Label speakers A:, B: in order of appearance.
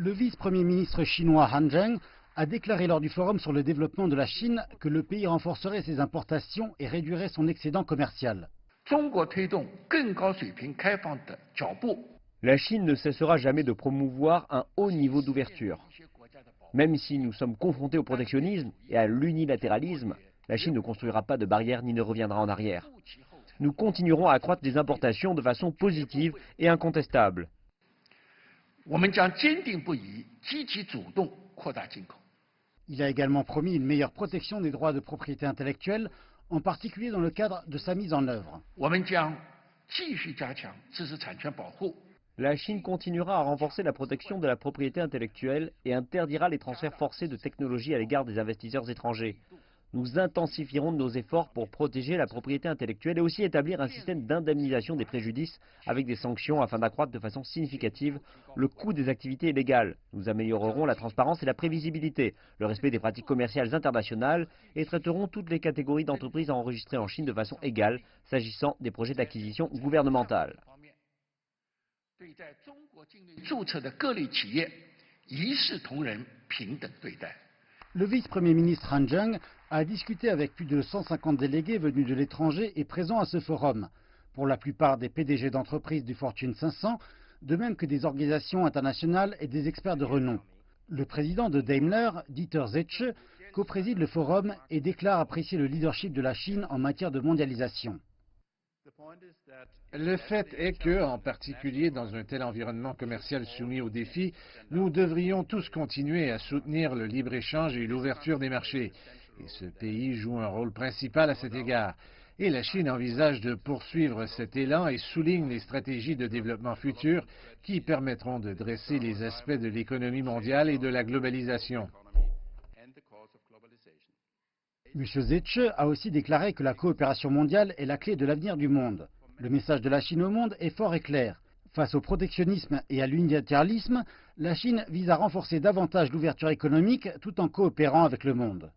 A: Le vice-premier ministre chinois Han Zheng a déclaré lors du forum sur le développement de la Chine que le pays renforcerait ses importations et réduirait son excédent commercial.
B: La Chine ne cessera jamais de promouvoir un haut niveau d'ouverture. Même si nous sommes confrontés au protectionnisme et à l'unilatéralisme, la Chine ne construira pas de barrières ni ne reviendra en arrière. Nous continuerons à accroître les importations de façon positive et incontestable.
A: Il a également promis une meilleure protection des droits de propriété intellectuelle, en particulier dans le cadre de sa mise en œuvre.
B: La Chine continuera à renforcer la protection de la propriété intellectuelle et interdira les transferts forcés de technologies à l'égard des investisseurs étrangers. Nous intensifierons nos efforts pour protéger la propriété intellectuelle et aussi établir un système d'indemnisation des préjudices avec des sanctions afin d'accroître de façon significative le coût des activités illégales. Nous améliorerons la transparence et la prévisibilité, le respect des pratiques commerciales internationales et traiterons toutes les catégories d'entreprises enregistrées en Chine de façon égale s'agissant des projets d'acquisition gouvernementale.
A: Le vice-premier ministre Han Zheng a discuté avec plus de 150 délégués venus de l'étranger et présents à ce forum, pour la plupart des PDG d'entreprises du Fortune 500, de même que des organisations internationales et des experts de renom. Le président de Daimler, Dieter Zetsche, co-préside le forum et déclare apprécier le leadership de la Chine en matière de mondialisation.
C: Le fait est que, en particulier dans un tel environnement commercial soumis aux défis, nous devrions tous continuer à soutenir le libre-échange et l'ouverture des marchés. Et ce pays joue un rôle principal à cet égard. Et la Chine envisage de poursuivre cet élan et souligne les stratégies de développement futures qui permettront de dresser les aspects de l'économie mondiale et de la globalisation.
A: M. Zetsche a aussi déclaré que la coopération mondiale est la clé de l'avenir du monde. Le message de la Chine au monde est fort et clair. Face au protectionnisme et à l'unilatéralisme, la Chine vise à renforcer davantage l'ouverture économique tout en coopérant avec le monde.